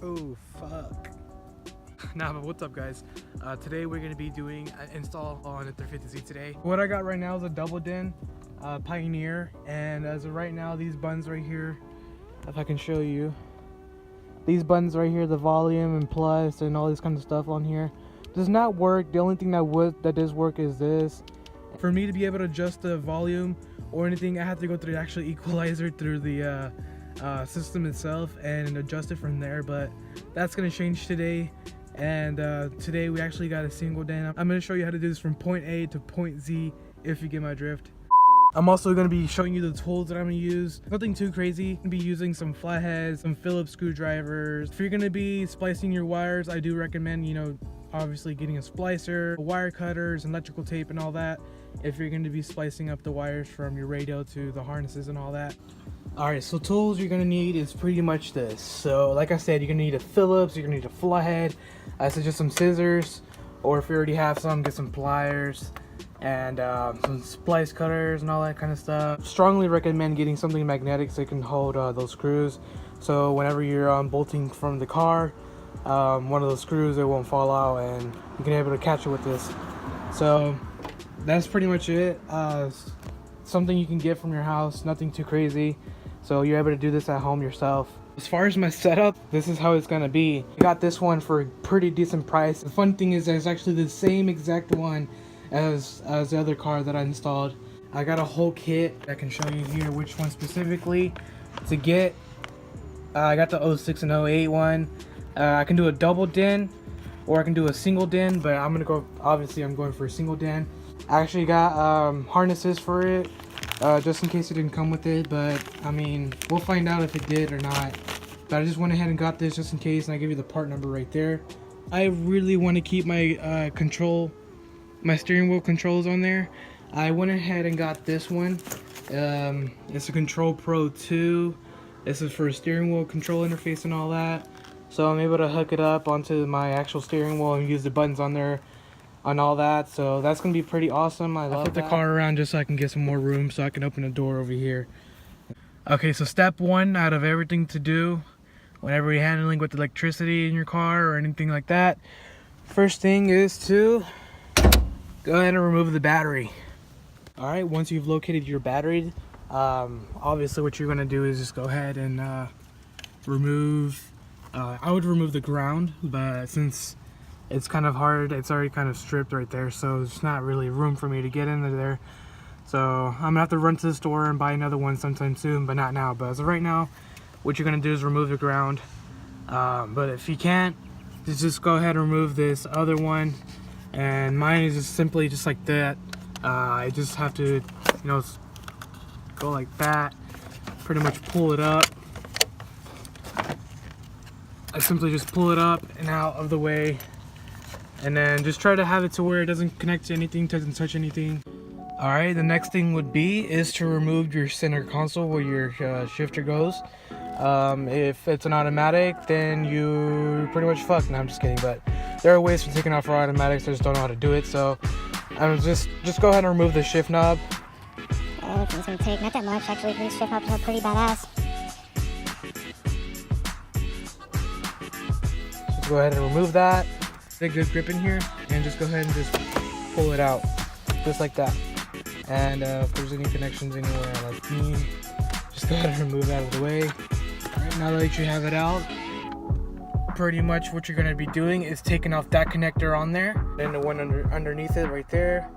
Oh fuck. Nah, but what's up guys? Today we're gonna be doing an install on the 350Z today. What I got right now is a double din Pioneer, and as of right now, these buttons right here, if I can show you, these buttons right here, the volume and plus and all this kind of stuff on here, does not work. The only thing that does work is this. For me to be able to adjust the volume or anything, I have to go through the actual equalizer through the system itself and adjust it from there, but that's gonna change today. And today we actually got a single din. I'm gonna show you how to do this from point A to point Z, if you get my drift. I'm also gonna be showing you the tools that I'm gonna use. Nothing too crazy. I'm gonna be using some flatheads, some Phillips screwdrivers. If you're gonna be splicing your wires, I do recommend, you know, obviously getting a splicer, wire cutters, electrical tape and all that, if you're going to be splicing up the wires from your radio to the harnesses and all that. Alright, so tools you're going to need is pretty much this. So like I said, you're going to need a Phillips, you're going to need a flathead, I suggest some scissors, or if you already have some, get some pliers, and some splice cutters and all that kind of stuff. Strongly recommend getting something magnetic so it can hold those screws, so whenever you're bolting from the car, one of those screws, it won't fall out and you can be able to catch it with this. So that's pretty much it. Something you can get from your house, nothing too crazy, so you're able to do this at home yourself. As far as my setup, this is how it's gonna be. I got this one for a pretty decent price. The fun thing is that it's actually the same exact one as the other car that I installed. I got a whole kit. I can show you here which one specifically to get. I got the 06 and 08 one. I can do a double din or I can do a single din, but I'm gonna go, obviously I'm going for a single din. I actually got harnesses for it, just in case it didn't come with it, but I mean, we'll find out if it did or not. But I just went ahead and got this just in case, and I give you the part number right there. I really want to keep my my steering wheel controls on there. I went ahead and got this one. It's a Control Pro 2. This is for a steering wheel control interface and all that. So I'm able to hook it up onto my actual steering wheel and use the buttons on there on all that. So that's going to be pretty awesome. I love that. I flip the car around just so I can get some more room so I can open the door over here. Okay, so step one out of everything to do whenever you're handling with electricity in your car or anything like that, first thing is to go ahead and remove the battery. Alright, once you've located your battery, obviously what you're going to do is just go ahead and remove, I would remove the ground, but since it's kind of hard, it's already kind of stripped right there, so there's not really room for me to get into there. So I'm gonna have to run to the store and buy another one sometime soon, but not now. But as of right now, what you're gonna do is remove the ground. But if you can't, just go ahead and remove this other one. And mine is just simply just like that. I just have to, you know, go like that, pretty much pull it up. I simply just pull it up and out of the way, and then just try to have it to where it doesn't connect to anything, doesn't touch anything. Alright, the next thing would be is to remove your center console where your shifter goes. If it's an automatic, then you pretty much fucked. No, I'm just kidding, but there are ways for taking off for automatics. I just don't know how to do it, so I'm just go ahead and remove the shift knob. Okay, it's gonna take not that much actually. These shift knobs are pretty badass. Just go ahead and remove that. Get a good grip in here, and just go ahead and just pull it out, just like that. And if there's any connections anywhere like me, just go ahead and remove that out of the way. Alright, now that you have it out, pretty much what you're going to be doing is taking off that connector on there and the one underneath it right there,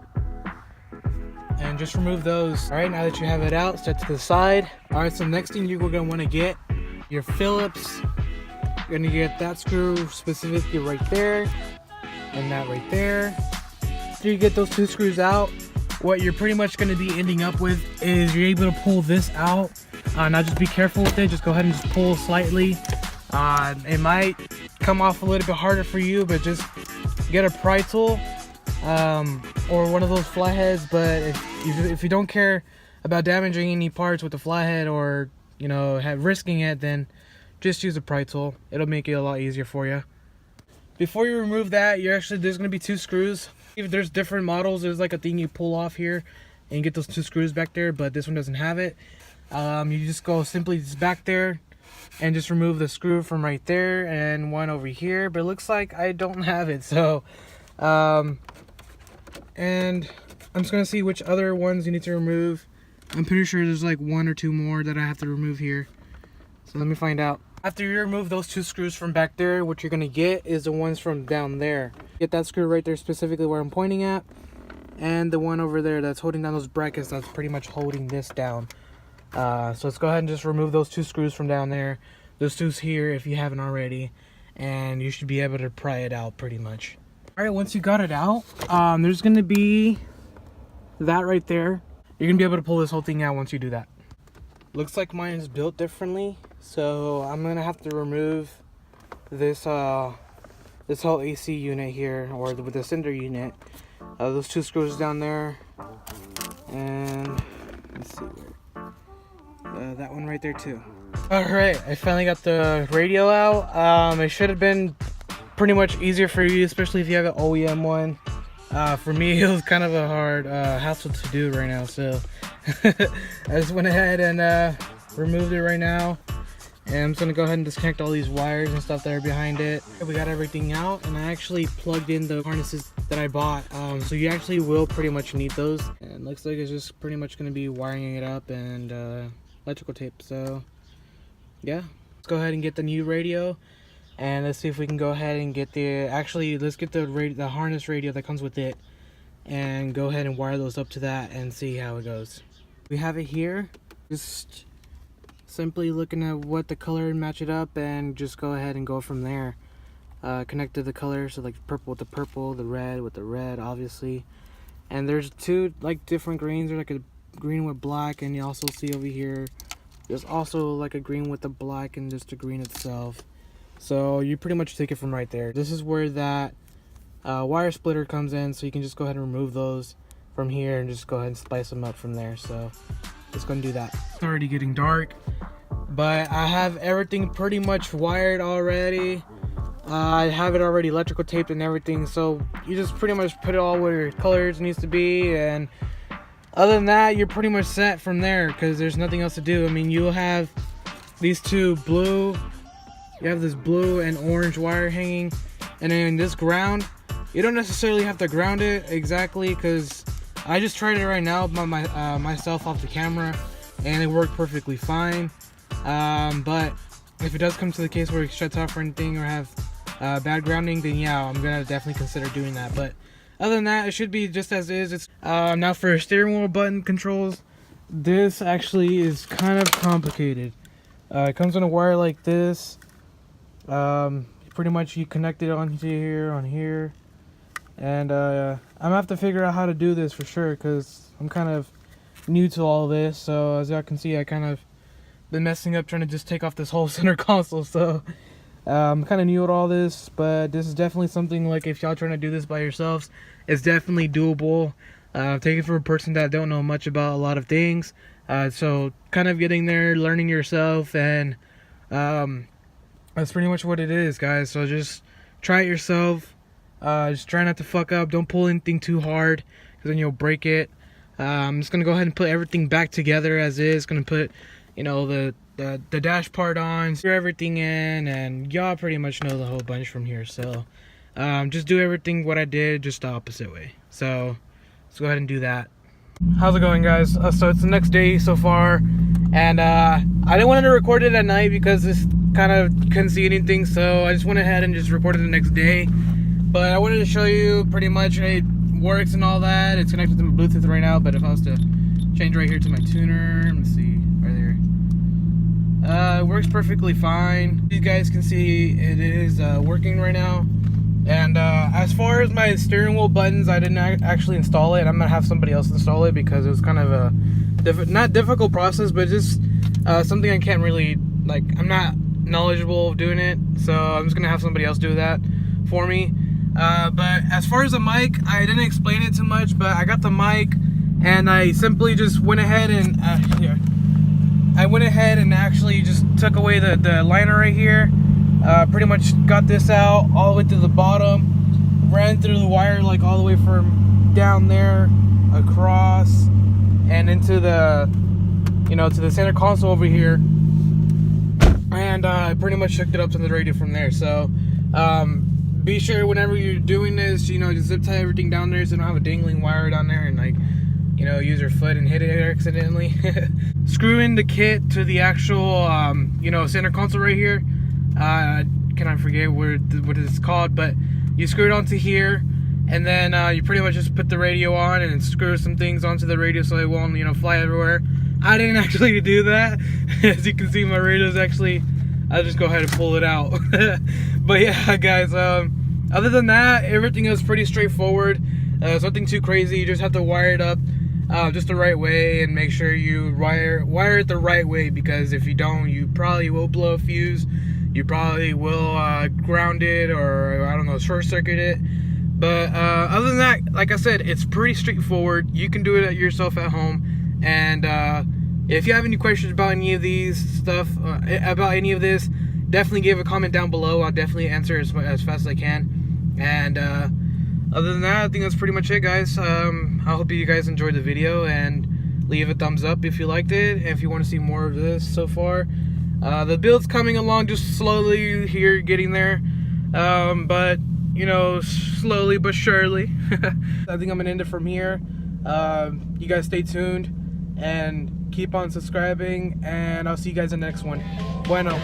and just remove those. Alright, now that you have it out, set to the side. Alright, so next thing you're going to want to get your Phillips. You're going to get that screw specifically right there and that right there. After you get those two screws out, what you're pretty much going to be ending up with is you're able to pull this out. Now just be careful with it. Just go ahead and just pull slightly. It might come off a little bit harder for you, but just get a pry tool or one of those flatheads. But if you don't care about damaging any parts with the flathead, or you know, risking it, then just use a pry tool. It'll make it a lot easier for you. Before you remove that, there's going to be two screws. If there's different models, there's like a thing you pull off here and get those two screws back there, but this one doesn't have it. You just go simply just back there, and just remove the screw from right there and one over here, but it looks like I don't have it. So and I'm just gonna see which other ones you need to remove. I'm pretty sure there's like 1 or 2 more that I have to remove here, so let me find out. After you remove those 2 screws from back there, what you're gonna get is the ones from down there. Get that screw right there, specifically where I'm pointing at, and the one over there that's holding down those brackets, that's pretty much holding this down. So let's go ahead and just remove those 2 screws from down there, those 2's here if you haven't already, and you should be able to pry it out pretty much. Alright, once you got it out, there's gonna be that right there. You're gonna be able to pull this whole thing out once you do that. Looks like mine is built differently, so I'm gonna have to remove this this whole AC unit here, or with the cinder unit. Those 2 screws down there, and let's see where that one right there too. Alright, I finally got the radio out. It should have been pretty much easier for you, especially if you have an OEM one. For me, it was kind of a hard hassle to do right now, so I just went ahead and removed it right now, and I'm just gonna go ahead and disconnect all these wires and stuff that are behind it. We got everything out, and I actually plugged in the harnesses that I bought, so you actually will pretty much need those. And it looks like it's just pretty much gonna be wiring it up and electrical tape. So yeah, let's go ahead and get the new radio, and let's see if we can go ahead and get let's get the harness radio that comes with it, and go ahead and wire those up to that and see how it goes. We have it here, just simply looking at what the color and match it up, and just go ahead and go from there. Connect to the color, so like purple with the purple, the red with the red, obviously. And there's 2 like different greens. There's like a green with black, and you also see over here there's also like a green with the black and just a green itself. So you pretty much take it from right there. This is where that wire splitter comes in, so you can just go ahead and remove those from here and just go ahead and splice them up from there. So let's go and do that. It's already getting dark, but I have everything pretty much wired already. I have it already electrical taped and everything, so you just pretty much put it all where your colors needs to be, and other than that, you're pretty much set from there, because there's nothing else to do. I mean, you'll have these 2 blue, you have this blue and orange wire hanging, and then this ground, you don't necessarily have to ground it exactly, because I just tried it right now by myself off the camera, and it worked perfectly fine. But if it does come to the case where it shuts off or anything, or have bad grounding, then yeah, I'm gonna definitely consider doing that. But other than that, it should be just as is. It's now for steering wheel button controls, this actually is kind of complicated. It comes on a wire like this. Pretty much you connect it on here, and I'm gonna have to figure out how to do this for sure, because I'm kind of new to all this. So as y'all can see, I kind of been messing up trying to just take off this whole center console. So I'm kind of new at all this, but this is definitely something, like, if y'all trying to do this by yourselves, it's definitely doable. Take it from a person that don't know much about a lot of things, so kind of getting there, learning yourself, and that's pretty much what it is, guys. So just try it yourself. Just try not to fuck up. Don't pull anything too hard, because then you'll break it. I'm just gonna go ahead and put everything back together as is. Gonna put, you know, the dash part on, screw everything in, and y'all pretty much know the whole bunch from here. So just do everything what I did, just the opposite way. So let's go ahead and do that. How's it going, guys? So it's the next day so far, and I didn't want to record it at night because this kind of couldn't see anything, so I just went ahead and just recorded the next day. But I wanted to show you pretty much it works and all that. It's connected to my Bluetooth right now, but if I was to change right here to my tuner, let me see, right there. It works perfectly fine. You guys can see it is working right now. And as far as my steering wheel buttons, I didn't actually install it. I'm gonna have somebody else install it, because it was kind of a not difficult process, but just something I can't really, like, I'm not knowledgeable of doing it, so I'm just gonna have somebody else do that for me. But as far as the mic, I didn't explain it too much, but I got the mic, and I simply just went ahead and actually just took away the liner right here. Pretty much got this out all the way to the bottom, ran through the wire, like all the way from down there across and into the, you know, to the center console over here, and and I pretty much hooked it up to the radio from there. So be sure whenever you're doing this, you know, just zip tie everything down there so you don't have a dangling wire down there and, like, you know, use your foot and hit it accidentally. Screw in the kit to the actual you know, center console right here. Can I forget what it's called, but you screw it onto here, and then you pretty much just put the radio on and screw some things onto the radio so it won't, you know, fly everywhere. I didn't actually do that. As you can see, my radio's actually, I'll just go ahead and pull it out. But yeah, guys, other than that, everything is pretty straightforward. It's nothing too crazy. You just have to wire it up just the right way, and make sure you wire it the right way, because if you don't, you probably will blow a fuse. You probably will ground it, or I don't know, short circuit it. But other than that, like I said, it's pretty straightforward. You can do it yourself at home. And if you have any questions about any of these stuff, about any of this, definitely give a comment down below. I'll definitely answer as fast as I can. And other than that, I think that's pretty much it, guys. I hope you guys enjoyed the video, and leave a thumbs up if you liked it. And if you want to see more of this so far, the build's coming along just slowly here, getting there. But you know, slowly but surely. I think I'm gonna end it from here. You guys stay tuned and keep on subscribing, and I'll see you guys in the next one. Bueno.